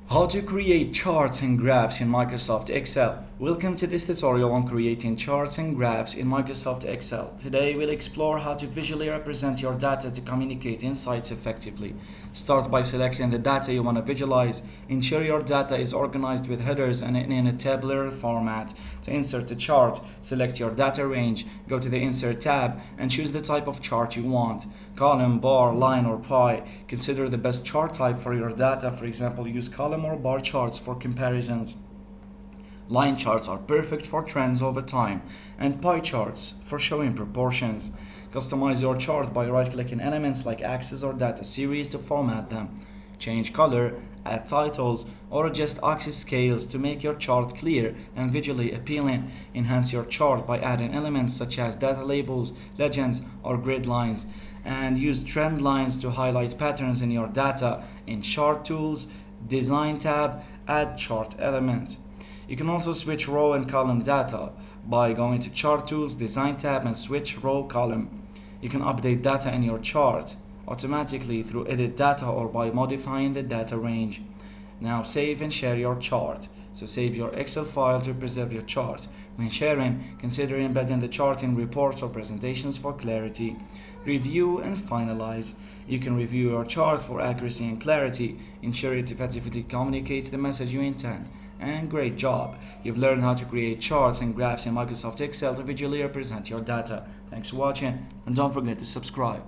How to create charts and graphs in Microsoft Excel. Welcome to this tutorial on creating charts and graphs in Microsoft Excel. Today we'll explore how to visually represent your data to communicate insights effectively. Start by selecting the data you want to visualize. Ensure your data is organized with headers and in a tabular format. To insert a chart, select your data range, go to the Insert tab and choose the type of chart you want. Column, bar, line or pie. Consider the best chart type for your data. For example, use column or bar charts for comparisons. Line charts are perfect for trends over time, and pie charts for showing proportions. Customize your chart by right-clicking elements like axes or data series to format them. Change color, add titles, or adjust axis scales to make your chart clear and visually appealing. Enhance your chart by adding elements such as data labels, legends, or grid lines. And use trend lines to highlight patterns in your data. In Chart Tools, Design tab, add chart element. You can also switch row and column data by going to Chart Tools, Design tab and switch row column. You can update data in your chart automatically through Edit Data or by modifying the data range. Now save and share your chart. So save your Excel file to preserve your chart. When sharing, consider embedding the chart in reports or presentations for clarity. Review and finalize. You can review your chart for accuracy and clarity. Ensure it effectively communicates the message you intend. And great job! You've learned how to create charts and graphs in Microsoft Excel to visually represent your data. Thanks for watching and don't forget to subscribe.